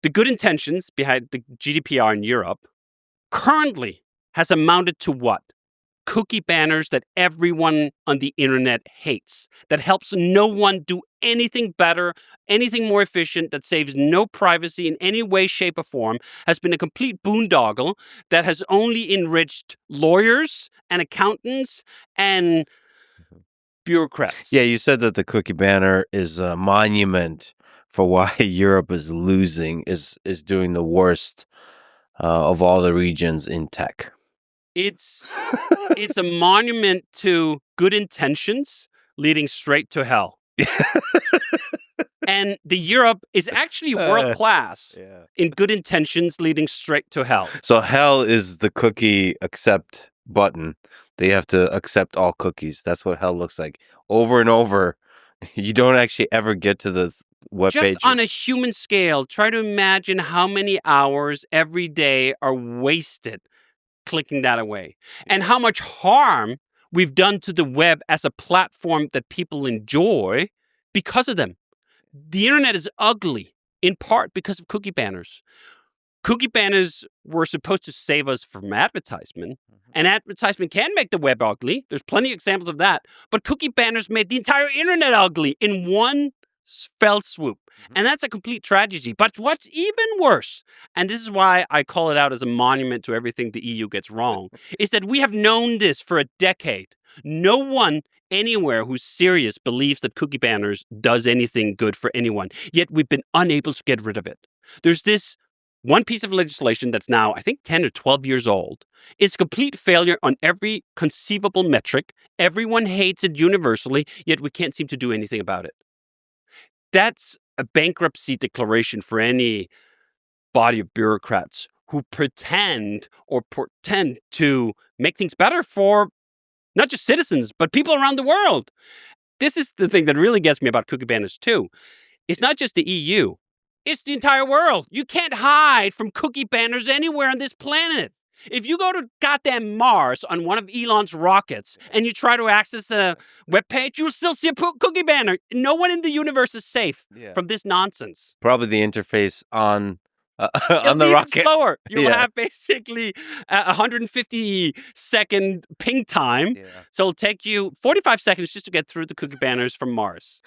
the good intentions behind the GDPR in Europe currently has amounted to what? Cookie banners that everyone on the internet hates, that helps no one do anything better, anything more efficient, that saves no privacy in any way, shape, or form, has been a complete boondoggle that has only enriched lawyers and accountants and bureaucrats. Yeah, you said that the cookie banner is a monument for why Europe is losing, is doing the worst of all the regions in tech. It's a monument to good intentions leading straight to hell. And the Europe is actually world class in good intentions leading straight to hell. So hell is the cookie accept button. They have to accept all cookies. That's what hell looks like. Over and over. You don't actually ever get to the web page. Just on a human scale, try to imagine how many hours every day are wasted clicking that away, and how much harm we've done to the web as a platform that people enjoy because of them. The internet is ugly in part because of cookie banners. Cookie banners were supposed to save us from advertisement, and advertisement can make the web ugly. There's plenty of examples of that, but cookie banners made the entire internet ugly in one fell swoop. And that's a complete tragedy. But what's even worse, and this is why I call it out as a monument to everything the EU gets wrong, is that we have known this for a decade. No one anywhere who's serious believes that cookie banners does anything good for anyone, yet we've been unable to get rid of it. There's this one piece of legislation that's now, I think, 10 or 12 years old. It's a complete failure on every conceivable metric. Everyone hates it universally, yet we can't seem to do anything about it. That's a bankruptcy declaration for any body of bureaucrats who pretend to make things better for not just citizens, but people around the world. This is the thing that really gets me about cookie banners too. It's not just the EU. It's the entire world. You can't hide from cookie banners anywhere on this planet. If you go to goddamn Mars on one of Elon's rockets and you try to access a webpage, you'll still see a cookie banner. No one in the universe is safe from this nonsense. Probably the interface on the even rocket. Slower. You'll have basically a 150-second ping time. So it'll take you 45 seconds just to get through the cookie banners from Mars.